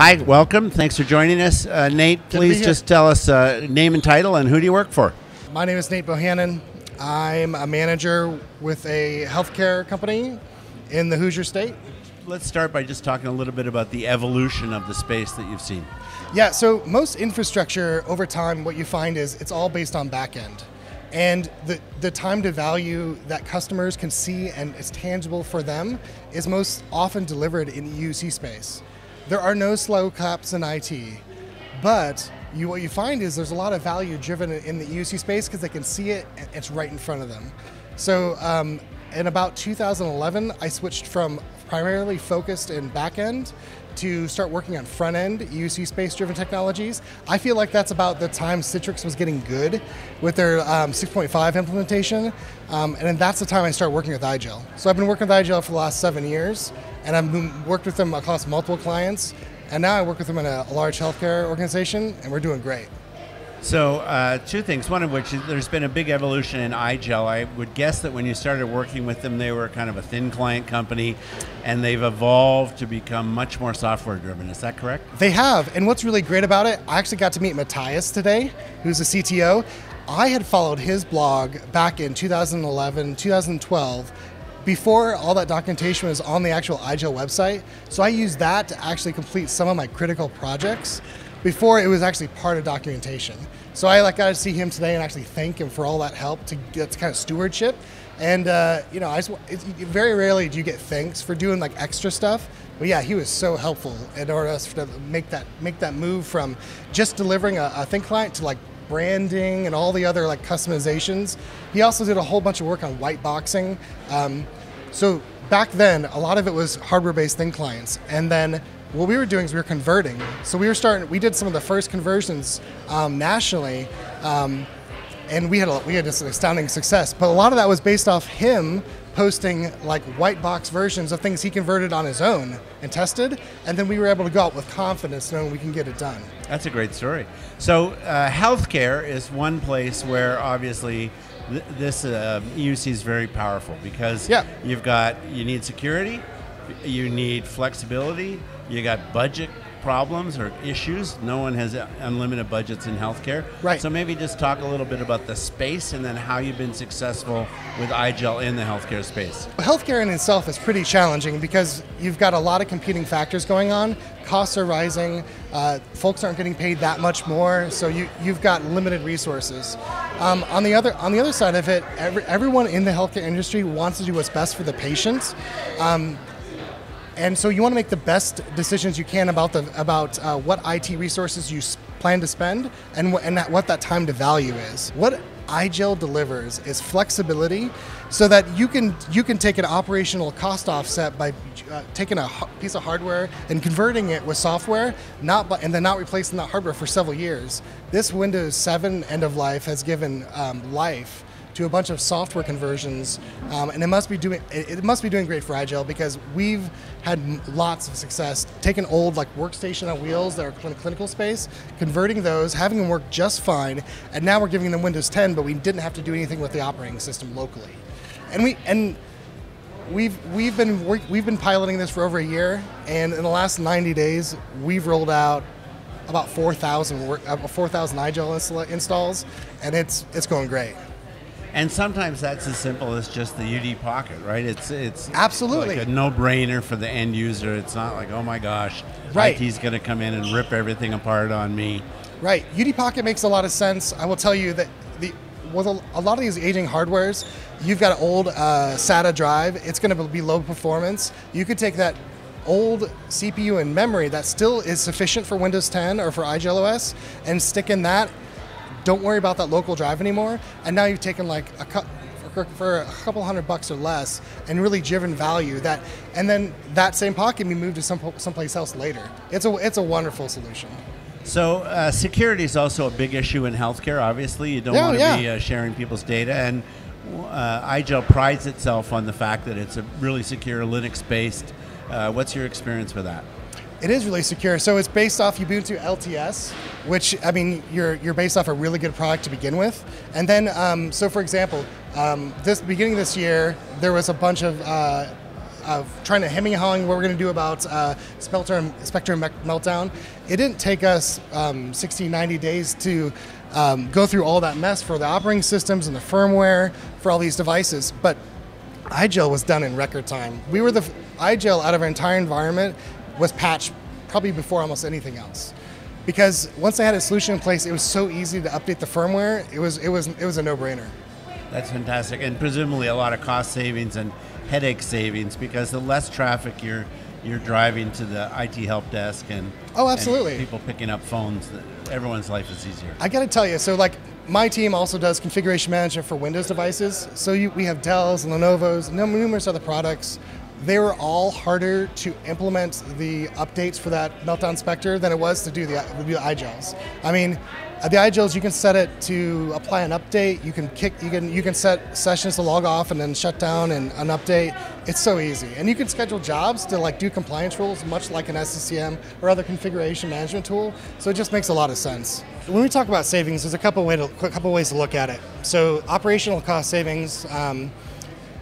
Hi, welcome. Thanks for joining us. Nate, please just tell us name and title and who do you work for? My name is Nate Bohanan. I'm a manager with a healthcare company in the Hoosier State. Let's start by just talking a little bit about the evolution of the space that you've seen. Yeah, so most infrastructure over time, what you find is it's all based on back end. And the time to value that customers can see and is tangible for them is most often delivered in EUC space. There are no slow claps in IT, but what you find is there's a lot of value driven in the EUC space because they can see it and it's right in front of them. So in about 2011, I switched from primarily focused in back end to start working on front end EUC space driven technologies. I feel like that's about the time Citrix was getting good with their 6.5 implementation. And then that's the time I started working with IGEL. So I've been working with IGEL for the last 7 years, and I've worked with them across multiple clients. And now I work with them in a large healthcare organization, and we're doing great. So two things, one of which is there's been a big evolution in IGEL. I would guess that when you started working with them, they were kind of a thin client company, and they've evolved to become much more software driven. Is that correct? They have, and what's really great about it, I actually got to meet Matthias today, who's the CTO. I had followed his blog back in 2011, 2012, before all that documentation was on the actual IGEL website. So I used that to actually complete some of my critical projects before it was actually part of documentation. So I got to see him today and actually thank him for all that help to get kind of stewardship. And very rarely do you get thanks for doing like extra stuff. But yeah, he was so helpful in order for us to make that move from just delivering a thin client to like branding and all the other like customizations. He also did a whole bunch of work on white boxing. So back then, a lot of it was hardware-based thin clients, and then what we were doing is we were converting. So we did some of the first conversions nationally, and we had just an astounding success. But a lot of that was based off him posting like white box versions of things he converted on his own and tested, and then we were able to go out with confidence knowing we can get it done. That's a great story. So healthcare is one place where obviously this EUC is very powerful because you need security, you need flexibility, you got budget problems or issues. No one has unlimited budgets in healthcare. Right. So maybe just talk a little bit about the space and then how you've been successful with IGEL in the healthcare space. Healthcare in itself is pretty challenging because you've got a lot of competing factors going on. Costs are rising, folks aren't getting paid that much more, so you've got limited resources. On the other side of it, everyone in the healthcare industry wants to do what's best for the patients. And so you want to make the best decisions you can about what IT resources you plan to spend and what that time to value is. What IGEL delivers is flexibility, so that you can take an operational cost offset by taking a piece of hardware and converting it with software, and then not replacing that hardware for several years. This Windows 7 end of life has given life to a bunch of software conversions, and it must be doing great for IGEL because we've had lots of success taking old like workstation on wheels that are clinical space, converting those, having them work just fine, and now we're giving them Windows 10, but we didn't have to do anything with the operating system locally. And we've been piloting this for over a year, and in the last 90 days we've rolled out about 4,000 IGEL installs, and it's going great. And sometimes that's as simple as just the UD Pocket, right? It's absolutely like a no-brainer for the end user. It's not like, oh my gosh, right, IT's going to come in and rip everything apart on me. Right. UD Pocket makes a lot of sense. I will tell you that with a lot of these aging hardwares, you've got an old SATA drive. It's going to be low performance. You could take that old CPU and memory that still is sufficient for Windows 10 or for IGEL OS and stick in that. Don't worry about that local drive anymore, and now you've taken like for a couple $100 or less and really driven value and then that same pocket can be moved to someplace else later. It's a wonderful solution. So security is also a big issue in healthcare. Obviously, you don't want to be sharing people's data, and IGEL prides itself on the fact that it's a really secure Linux-based. What's your experience with that? It is really secure. So it's based off Ubuntu LTS, which, I mean, you're based off a really good product to begin with. And then, so for example, beginning this year, there was a bunch of trying to hemming and hawing what we're going to do about Spectrum meltdown. It didn't take us 60, 90 days to go through all that mess for the operating systems and the firmware for all these devices. But IGEL was done in record time. IGEL out of our entire environment was patched probably before almost anything else. Because once they had a solution in place, it was so easy to update the firmware. It was a no-brainer. That's fantastic, and presumably a lot of cost savings and headache savings, because the less traffic you're driving to the IT help desk and absolutely, and people picking up phones, everyone's life is easier. I got to tell you, so like my team also does configuration management for Windows devices. So we have Dells and Lenovo's, and numerous other products. They were all harder to implement the updates for that Meltdown Spectre than it was to do the IGELs. I mean, the IGELs, you can set it to apply an update. You can set sessions to log off and then shut down and an update. It's so easy, and you can schedule jobs to like do compliance rules, much like an SCCM or other configuration management tool. So it just makes a lot of sense. When we talk about savings, there's a couple ways to look at it. So operational cost savings.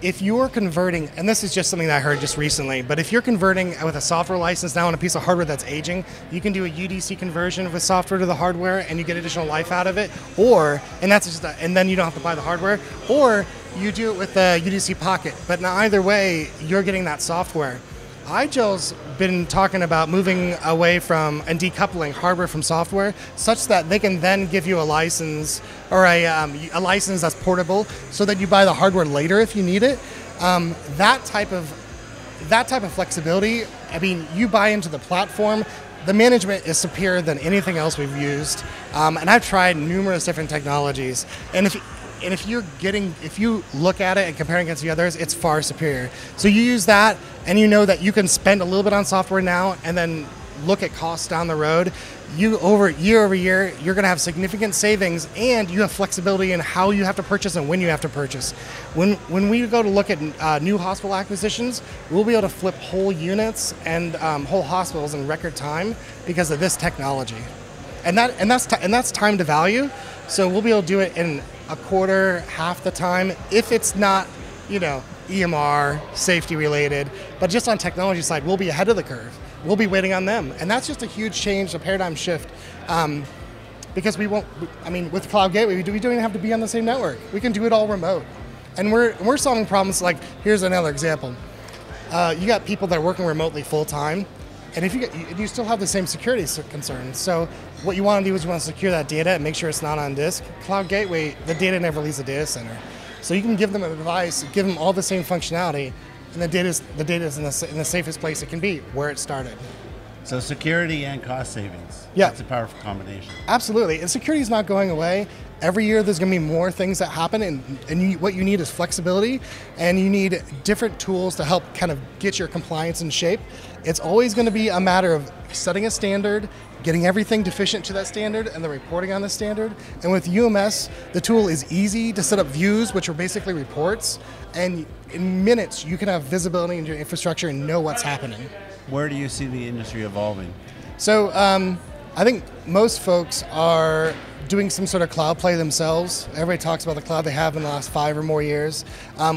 If you're converting, and this is just something that I heard just recently, but if you're converting with a software license now on a piece of hardware that's aging, you can do a UDC conversion of the software to the hardware and you get additional life out of it, and then you don't have to buy the hardware, or you do it with a UDC Pocket. But now either way, you're getting that software. IGEL's been talking about moving away from and decoupling hardware from software, such that they can then give you a license or a license that's portable, so that you buy the hardware later if you need it. That type of flexibility. I mean, you buy into the platform. The management is superior than anything else we've used, and I've tried numerous different technologies. And if you look at it and compare it against the others, it's far superior. So you use that, and you know that you can spend a little bit on software now and then look at costs down the road. Year over year, you're going to have significant savings, and you have flexibility in how you have to purchase and when you have to purchase. When we go to look at new hospital acquisitions, we'll be able to flip whole units and whole hospitals in record time because of this technology, and that's time to value. So we'll be able to do it in a quarter, half the time, if it's not, EMR, safety related, but just on technology side, we'll be ahead of the curve. We'll be waiting on them. And that's just a huge change, a paradigm shift, because with Cloud Gateway, we don't even have to be on the same network. We can do it all remote. And we're solving problems like, here's another example. You got people that are working remotely full time, and if you still have the same security concerns. So what you want to do is you want to secure that data and make sure it's not on disk. Cloud Gateway, the data never leaves the data center. So you can give them a device, give them all the same functionality, and the data is in the safest place it can be, where it started. So security and cost savings. Yeah. That's a powerful combination. Absolutely. And security is not going away. Every year there's going to be more things that happen, and what you need is flexibility, and you need different tools to help kind of get your compliance in shape. It's always going to be a matter of setting a standard, getting everything deficient to that standard, and then reporting on the standard. And with UMS, the tool is easy to set up views, which are basically reports, and in minutes you can have visibility into your infrastructure and know what's happening. Where do you see the industry evolving? So I think most folks are doing some sort of cloud play themselves. Everybody talks about the cloud they have in the last 5 or more years.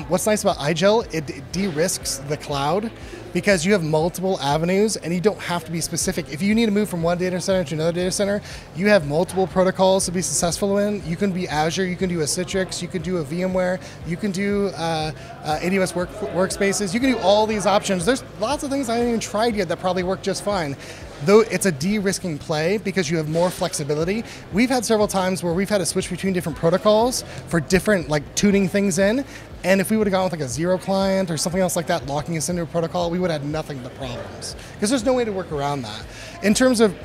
What's nice about IGEL, it de-risks the cloud, because you have multiple avenues and you don't have to be specific. If you need to move from one data center to another data center, you have multiple protocols to be successful in. You can be Azure, you can do a Citrix, you can do a VMware, you can do AWS workspaces, you can do all these options. There's lots of things I haven't even tried yet that probably work just fine. Though it's a de-risking play because you have more flexibility. We've had several times where we've had to switch between different protocols for different, like, tuning things in. And if we would have gone with like a zero client or something else like that, locking us into a protocol, we would have had nothing but problems, because there's no way to work around that. In terms of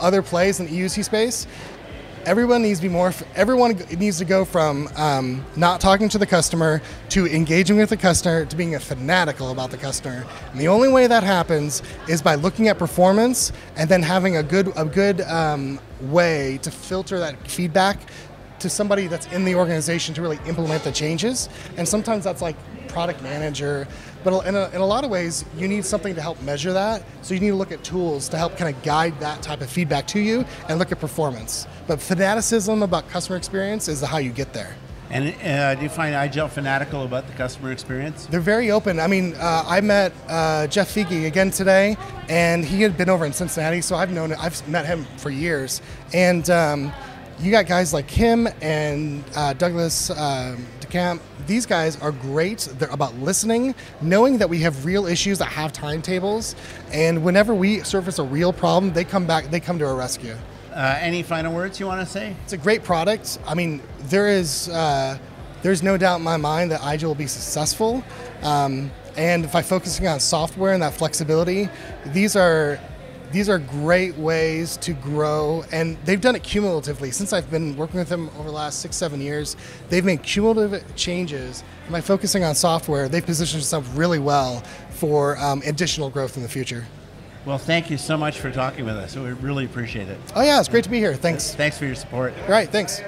other plays in the EUC space, everyone needs to go from not talking to the customer to engaging with the customer to being fanatical about the customer. And the only way that happens is by looking at performance and then having a good way to filter that feedback to somebody that's in the organization to really implement the changes. And sometimes that's like product manager, but in a lot of ways, you need something to help measure that. So you need to look at tools to help kind of guide that type of feedback to you and look at performance. But fanaticism about customer experience is how you get there. And do you find IGEL fanatical about the customer experience? They're very open. I mean, I met Jeff Fege again today, and he had been over in Cincinnati, so I've met him for years. And you got guys like him and Douglas DeCamp. These guys are great. They're about listening, knowing that we have real issues that have timetables, and whenever we surface a real problem, they come to our rescue. Any final words you want to say? It's a great product. I mean, there's no doubt in my mind that IGEL will be successful. And by focusing on software and that flexibility, these are great ways to grow, and they've done it cumulatively. Since I've been working with them over the last 6-7 years, they've made cumulative changes. And by focusing on software, they've positioned themselves really well for additional growth in the future. Well, thank you so much for talking with us. We really appreciate it. Oh yeah, it's great to be here. Thanks. Thanks for your support. All right, thanks.